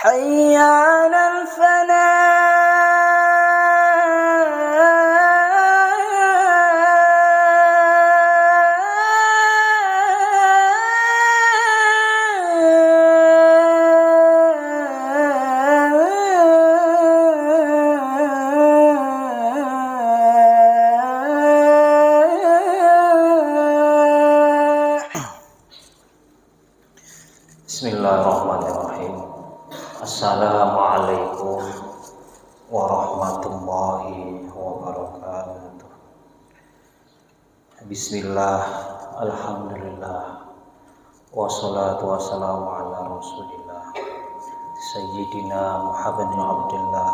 حي على Bismillahirrahmanirrahim. Assalamualaikum warahmatullahi wabarakatuh. Bismillah, alhamdulillah, wassalatu wassalamu ala rasulillah Sayyidina Muhammadin Abdullah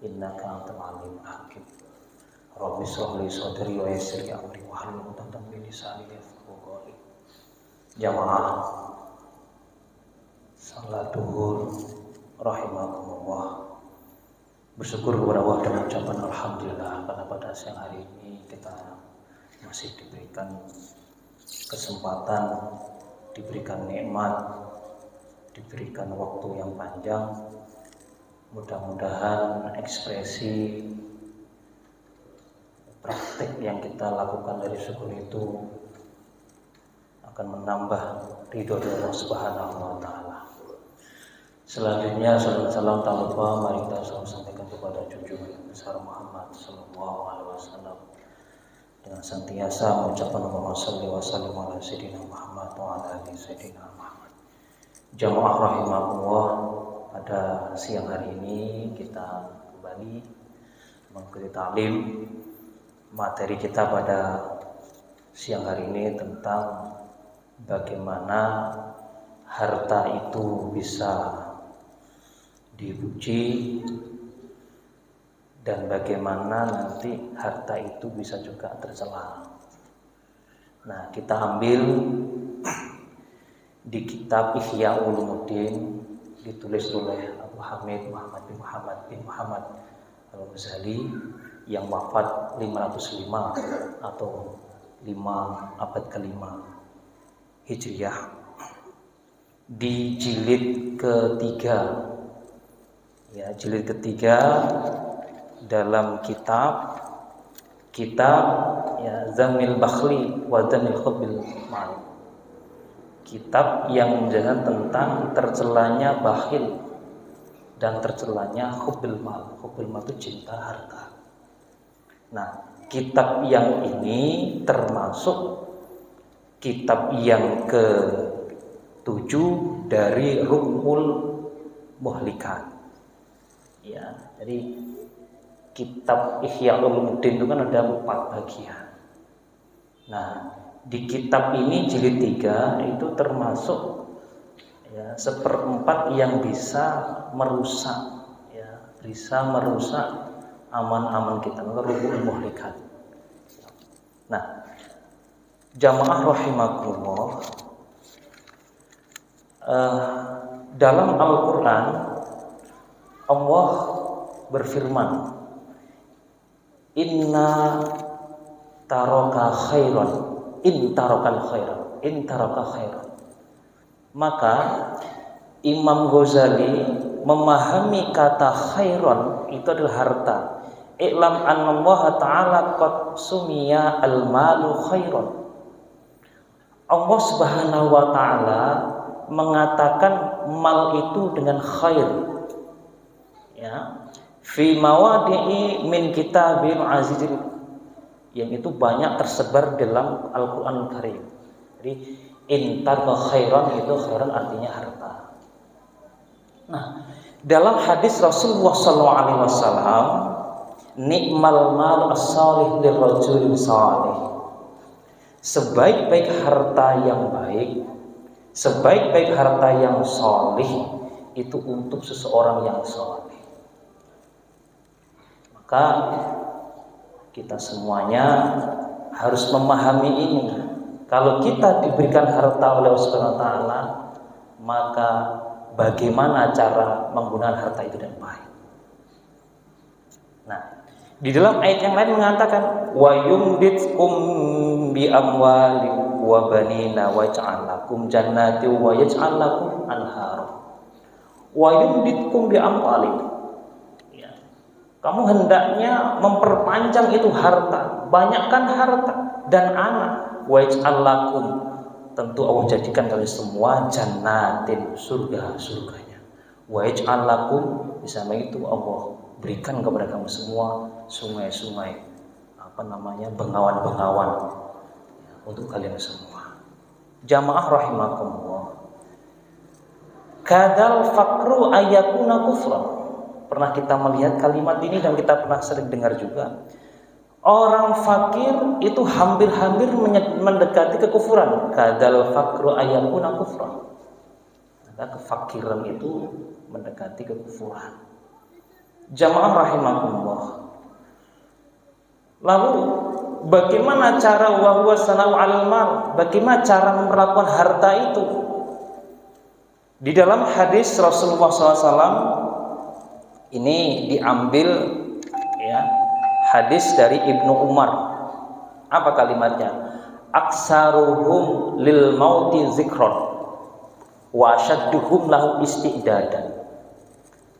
innaka antal alimul hakim. Rabbi shrah li sadri wa yassir li amri wahlul 'uqdatam min lisani yafqahu qawli. Jamaah salat duhur rahimakumullah. Bersyukur kepada Allah dengan ucapan alhamdulillah karena pada siang hari ini kita masih diberikan kesempatan, diberikan nikmat, diberikan waktu yang panjang. Mudah-mudahan ekspresi praktik yang kita lakukan dari syukur itu akan menambah ridho dari Allah Subhanahu wa taala. Selanjutnya salam tak lupa mari kita sampaikan kepada junjungan besar Muhammad sallallahu alaihi wasallam dengan senantiasa mengucapkan Allahumma shalli wa sallim ala sayyidina Muhammad wa ala ali sayyidina Muhammad. Jamaah rahimakumullah, pada siang hari ini kita kembali mengikuti ta'lim. Materi kita pada siang hari ini tentang bagaimana harta itu bisa dipuji dan bagaimana nanti harta itu bisa juga tercela. Nah, kita ambil di kitab Ihya Ulumuddin, ditulis oleh Abu Hamid Muhammad bin Muhammad Al-Ghazali yang wafat 505 atau 5 abad ke-5 Hijriah, di jilid ketiga, ya, jilid ketiga dalam kitab ya, Zammil Bakhli wa Zammil Khubbil Mal, kitab yang menjelaskan tentang tercelanya bakhil dan tercelanya hubbil mal. Hubbil mal itu cinta harta. Nah, kitab yang ini termasuk kitab yang ke-7 dari Ruhul Muhlikat. Ya, jadi kitab Ihya Ulumuddin itu kan ada 4 bagian. Nah, di kitab ini jilid 3 itu termasuk ya, 1/4 yang bisa merusak, ya, bisa merusak aman-aman kita, Ruhul Muhlikat. Nah, jamaah rahimakumullah, dalam Al-Quran Allah berfirman, inna taraka khairan in taraka khairan. Maka Imam Ghazali memahami kata khairan itu adalah harta. I'lam annallaha ta'ala qad sumiya al-malu khairan. Allah Subhanahu wa taala mengatakan mal itu dengan khair. Ya. Fi mawadi'i min kitabil azizil, yang itu banyak tersebar dalam Al-Quran Karim. Jadi intar khairan itu khairan artinya harta. Nah, dalam hadis Rasulullah SAW, nikmal mal as-salih lirrajulin salih. Sebaik-baik harta yang baik, sebaik-baik harta yang salih itu untuk seseorang yang salih. Maka kita semuanya harus memahami ini, Kalau kita diberikan harta oleh Allah Subhanahu wa taala, maka bagaimana cara menggunakan harta itu dengan baik. Nah, di dalam ayat yang lain mengatakan wa yumditkum bi amwali wa banina wa yaj'al lakum jannati wa yaj'al lakum anhara. Wa yumditkum bi amwali. Ya. Kamu hendaknya memperpanjang itu harta, banyakkan harta dan anak. Wa yaj'al lakum, tentu Allah jadikan kalian semua jannatin, surga-surganya. Wa yaj'al lakum, di sana itu Allah berikan kepada kamu semua sungai-sungai, bengawan-bengawan ya, untuk kalian semua. Jamaah rahimakumullah. Kadal fakru ayakuna kufra. Pernah kita melihat kalimat ini dan kita pernah sering dengar juga. Orang fakir itu hampir-hampir mendekati kekufuran. Kadal fakru ayakuna kufra. Maka kefakiran itu mendekati kekufuran. Jamaah rahimakumullah. Lalu bagaimana cara wahwa sanau alal mal? Bagaimana cara memperlakukan harta itu? Di dalam hadis Rasulullah SAW ini diambil ya, hadis dari Ibnu Umar. Apa kalimatnya? Aksaruhum lil mauti zikron wa asyadduhum lahu isti'dadan.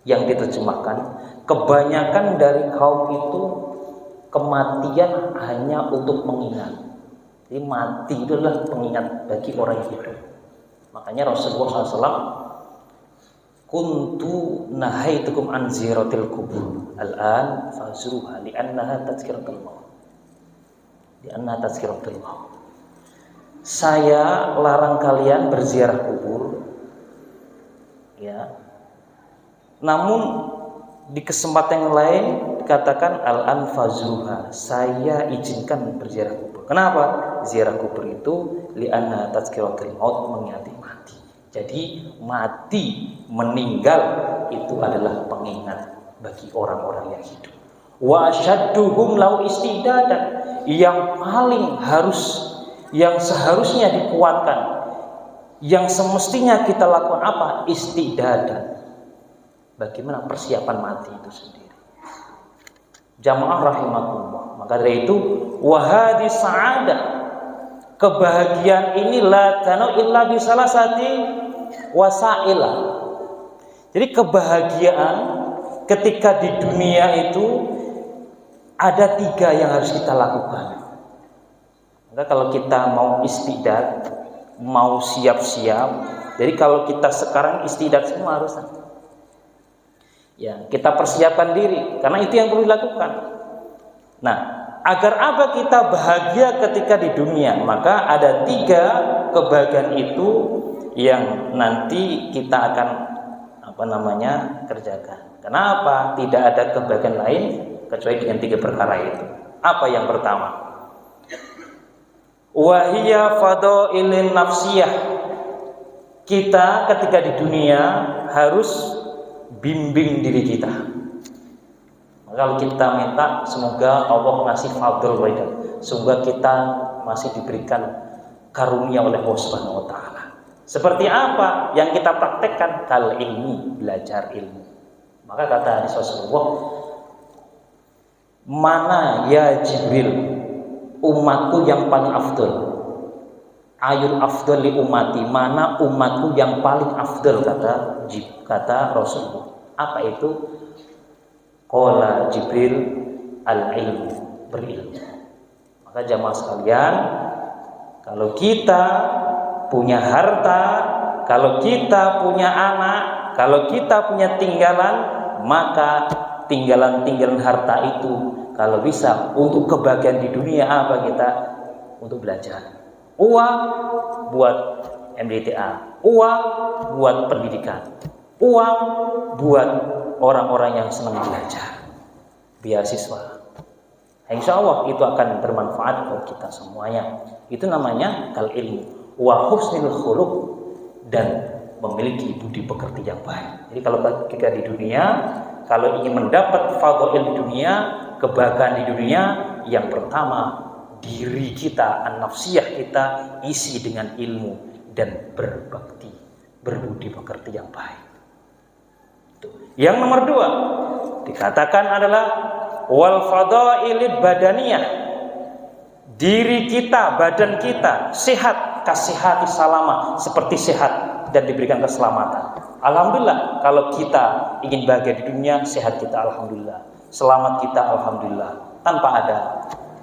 Yang diterjemahkan, kebanyakan dari kaum itu kematian hanya untuk mengingat. Jadi mati itu adalah pengingat bagi orang yang hidup. Makanya Rasulullah SAW, kuntu nahaitukum an ziyaratil kubur al-an fazruha li'annaha tazkiratul maut. Li'annaha tazkiratul maut. Saya larang kalian berziarah kubur. Ya. Namun di kesempatan yang lain dikatakan al-anfazruha, saya izinkan berziarah kubur. Kenapa? Ziarah kubur itu li'anna tazkiratul maut, mengingati mati. Jadi mati, meninggal itu adalah pengingat bagi orang-orang yang hidup. Wa asyadduhum lau istidadan, yang paling harus, yang seharusnya dikuatkan, yang semestinya kita lakukan apa? Istidadan. Bagaimana persiapan mati itu sendiri. Jamaah rahimakumullah. Maka dari itu wahadi sa'adah, kebahagiaan ini la tanu illa bisalasati wasailah. Jadi kebahagiaan ketika di dunia itu ada 3 yang harus kita lakukan. Maka kalau kita mau istidad, mau siap-siap, jadi kalau kita sekarang istidad semua harus ya, kita persiapkan diri, karena itu yang perlu dilakukan. Nah, agar apa kita bahagia ketika di dunia, maka ada 3 kebahagiaan itu yang nanti kita akan kerjakan. Kenapa? Tidak ada kebahagiaan lain kecuali dengan 3 perkara itu. Apa yang pertama? Wahiyya fadailin nafsiyah. Kita ketika di dunia harus bimbing diri kita. Kalau kita minta semoga Allah ngasih fadl waidah, semoga kita masih diberikan karunia oleh Allah Subhanahu wa taala. Seperti apa yang kita praktekkan? Kal ilmi, belajar ilmu. Maka kata Rasulullah, mana ya Jibril umatku yang paling afdal? Ayul afdal li umati, mana umatku yang paling afdal, kata Rasulullah. Apa itu? Qala Jibril al-ilmu, berilmu. Maka jamaah sekalian, kalau kita punya harta, kalau kita punya anak, kalau kita punya tinggalan, maka tinggalan harta itu kalau bisa untuk kebahagiaan di dunia apa kita? Untuk belajar. Uang buat MDTA, uang buat pendidikan, uang buat orang-orang yang senang belajar, beasiswa. Insya Allah itu akan bermanfaat buat kita semuanya. Itu namanya kal ilmu wa husnul khuluq, dan memiliki budi pekerti yang baik. Jadi kalau kita di dunia, kalau ingin mendapat fadhil di dunia, kebahagiaan di dunia, yang pertama diri kita, an-nafsiyah kita isi dengan ilmu dan berbakti, berbudi pekerti yang baik. Yang nomor 2 dikatakan adalah wal fadailid badaniyah. Diri kita, badan kita sehat, kasihati salama, seperti sehat dan diberikan keselamatan. Alhamdulillah, kalau kita ingin bahagia di dunia, sehat kita alhamdulillah, selamat kita alhamdulillah, tanpa ada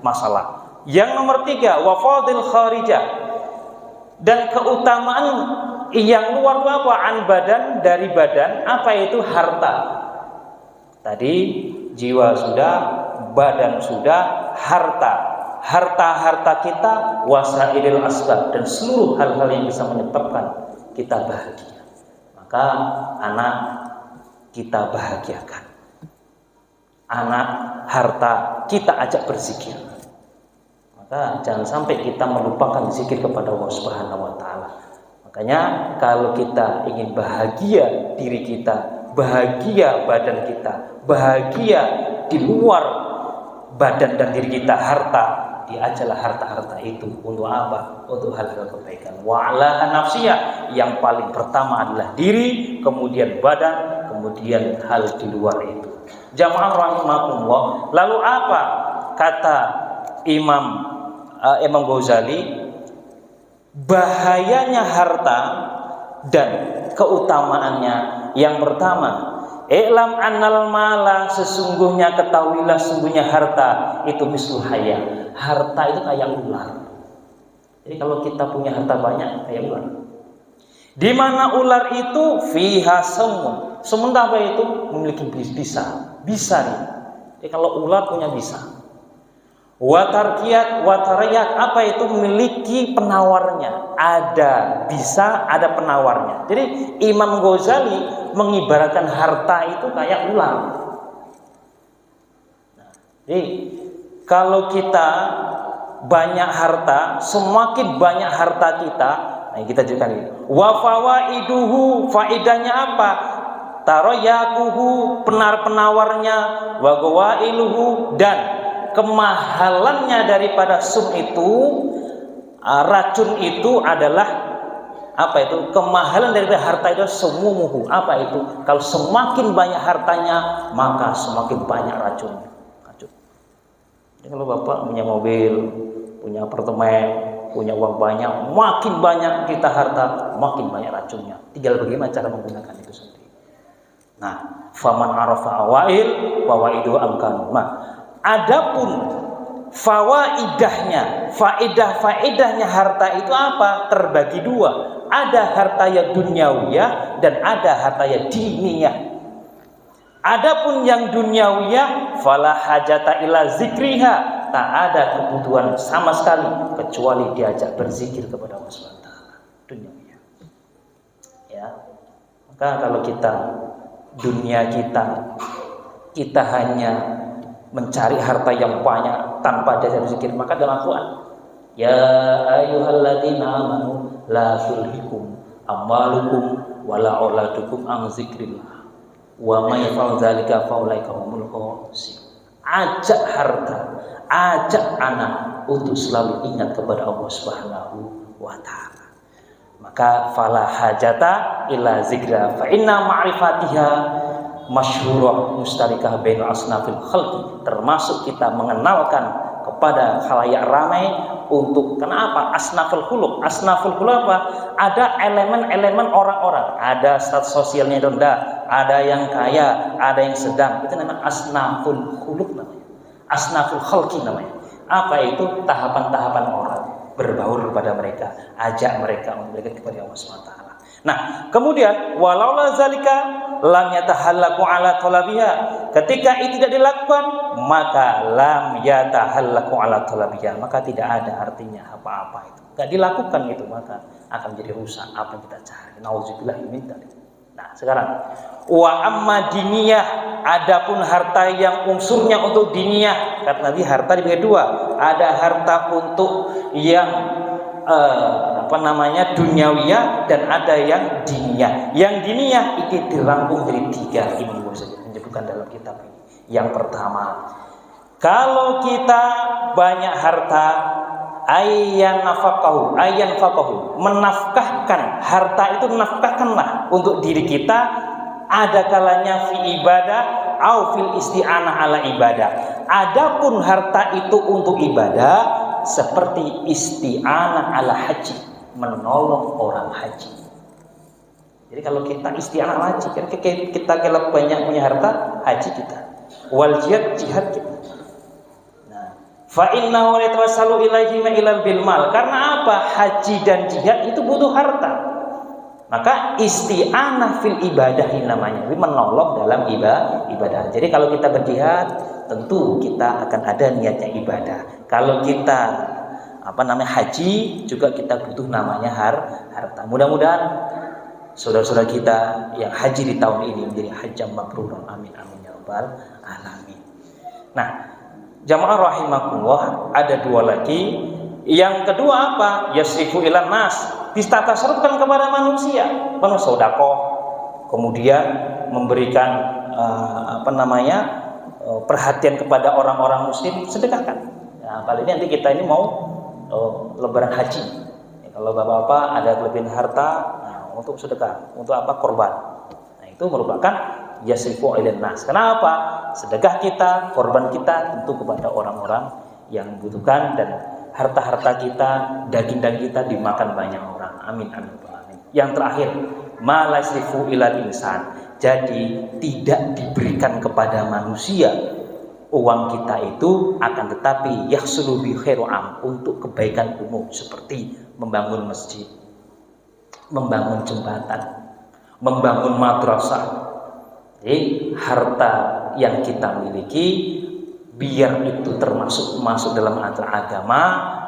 masalah. Yang nomor 3 wafadil kharijah, dan keutamaan yang luar itu apa? An badan, dari badan, apa itu? Harta. Tadi jiwa sudah, badan sudah, harta kita, wasailil asbab, dan seluruh hal-hal yang bisa menyebabkan kita bahagia. Maka anak kita bahagiakan, anak, harta kita ajak berzikir. Maka jangan sampai kita melupakan zikir kepada Allah Subhanahu wa taala. Makanya kalau kita ingin bahagia diri kita, bahagia badan kita, bahagia di luar badan dan diri kita, harta, diajalah harta-harta itu untuk apa? Untuk hal-hal kebaikan. Wa'ala nafsiyah, yang paling pertama adalah diri, kemudian badan, kemudian hal di luar itu. Jamaah rahimakumullah. Lalu apa kata Imam Ghazali? Bahayanya harta dan keutamaannya. Yang pertama, i'lam annal mala, sesungguhnya ketahuilah sesungguhnya harta itu mislul hayya. Harta itu kayak ular. Jadi kalau kita punya harta banyak kayak ular. Di mana ular itu fiha samun. Sementara itu memiliki bisa nih. Jadi kalau ular punya bisa. Watarkiyat, watariyat, apa itu? Memiliki penawarnya. Ada bisa, ada penawarnya. Jadi Imam Ghazali mengibaratkan harta itu kayak ular. Jadi kalau kita banyak harta, semakin banyak harta kita, nah kita juga ini. Wa fawaiduhu, faidahnya apa? Taroyakuhu, penawarnya, wa gawailuhu, dan kemahalannya daripada sum itu, racun itu adalah apa itu? Kemahalan daripada harta itu semumuhu. Apa itu? Kalau semakin banyak hartanya, maka semakin banyak racunnya. Jadi kalau bapak punya mobil, punya apartemen, punya uang banyak, makin banyak kita harta, makin banyak racunnya. Tinggal bagaimana cara menggunakan itu sendiri. Nah, faman arafa awail fawaidu amkan. Nah, adapun fawaidahnya, faedah-faedahnya harta itu apa? Terbagi dua. Ada harta yang duniawiyah dan ada harta yang diniyah. Adapun yang duniawiyah, fala hajata ila zikriha, tak ada kebutuhan sama sekali kecuali diajak berzikir kepada Allah SWT. Duniawiyah. Ya. Maka kalau kita dunia kita hanya mencari harta yang banyak tanpa diajak berzikir, maka dalam Al-Quran, ya ayyuhalladzina amanu la tulhikum amwalukum wala auladukum an zikrillah wa may yaf'al dzalika fa ulaika humul khasirun. Ajak harta, ajak anak untuk selalu ingat kepada Allah Subhanahu wa taala. Maka fala hajata illa zikra fa inna ma'rifatiha masyhurah mustarikah bainal asnafil khalqi, termasuk kita mengenalkan kepada khalayak ramai untuk kenapa? Asnaful khuluq. Asnaful khuluq apa? Ada elemen-elemen orang-orang, ada status sosialnya rendah, ada yang kaya, ada yang sedang. Itu namanya asnaful khuluq namanya. Asnaful khalqi namanya. Apa itu? Tahapan-tahapan orang, berbaur kepada mereka, ajak mereka untuk mereka kepada Allah SWT. Nah, kemudian walaula zalika lam yatahallaku ala talabiha. Ketika itu tidak dilakukan, maka lam yatahallaku ala talabiha, maka tidak ada artinya apa-apa itu. Enggak dilakukan itu, maka akan jadi rusak apa yang kita cari. Nauzubillah min dzalik. Nah, sekarang wa amma diniyah, adapun harta yang unsurnya untuk diniyah, kata Nabi harta dibagi dua. Ada harta untuk yang duniawiyah dan ada yang diniyah. Yang diniyah itu dirangkum dari tiga. Imam Ghazali menyebutkan dalam kitab ini. Yang pertama, Kalau kita banyak harta, ayyan faqahu, menafkahkan harta itu, nafkahkanlah untuk diri kita, ada kalanya fi ibadah au fil isti'anah ala ibadah. Adapun harta itu untuk ibadah, seperti isti'anah ala haji, menolong orang haji. Jadi kalau kita isti'anah haji, kan kita kalau banyak punya harta, haji kita. Wal jihad kita. Fa innahu la tawassalu ilaihi ma ilal bil mal. Karena apa? Haji dan jihad itu butuh harta. Maka isti'anah fil ibadah namanya, menolong dalam ibadah. Jadi kalau kita berjihad, tentu kita akan ada niatnya ibadah. Kalau kita haji, juga kita butuh namanya harta. Mudah-mudahan saudara-saudara kita yang haji di tahun ini menjadi hajjam mabrur. Amin amin ya rabbal alamin. Nah, jamaah rahimakumullah, ada dua lagi. Yang kedua apa? Yasrifu ilan nas, ditasarufkan kepada manusia, penuh sedekah, kemudian memberikan perhatian kepada orang-orang muslim, sedekahkan. Nah, kali ini nanti kita ini mau lebaran haji. Kalau bapak-bapak ada kelebihan harta, untuk sedekah, untuk apa? Korban. Nah, itu merupakan yasrifu ilan nas. Kenapa? Sedekah kita, korban kita tentu kepada orang-orang yang membutuhkan, dan harta-harta kita, daging-daging kita dimakan banyak orang. Amin amin amin. Yang terakhir, malasrifu ilal insan. Jadi tidak diberikan kepada manusia uang kita itu, akan tetapi yahsulu bi khairu am, untuk kebaikan umum, seperti membangun masjid, membangun jembatan, membangun madrasah. Jadi harta yang kita miliki, biar itu masuk dalam agama,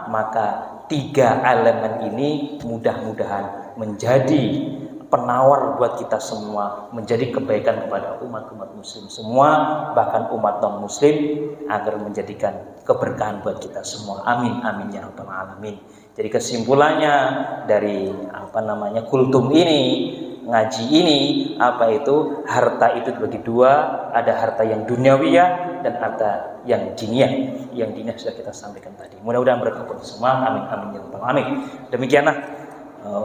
maka tiga elemen ini mudah-mudahan menjadi penawar buat kita semua, menjadi kebaikan kepada umat muslim semua, bahkan umat non muslim, agar menjadikan keberkahan buat kita semua. Amin amin ya rabbal alamin. Jadi kesimpulannya dari kultum ini, ngaji ini, harta itu dibagi dua, ada harta yang duniawiyah dan harta yang diniyah. Yang diniyah sudah kita sampaikan tadi. Mudah-mudahan berkah buat semua. Amin amin ya rabbal alamin. Demikianlah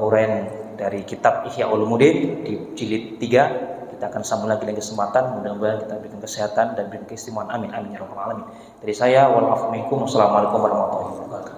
uraian dari kitab Ihya Ulumuddin di jilid 3. Kita akan sambung lagi dengan kesempatan. Mudah-mudahan kita berikan kesehatan dan berikan keistimewaan. Amin amin ya rabbal alamin. Dari saya, wal afu minkum. Wassalamualaikum warahmatullahi wabarakatuh.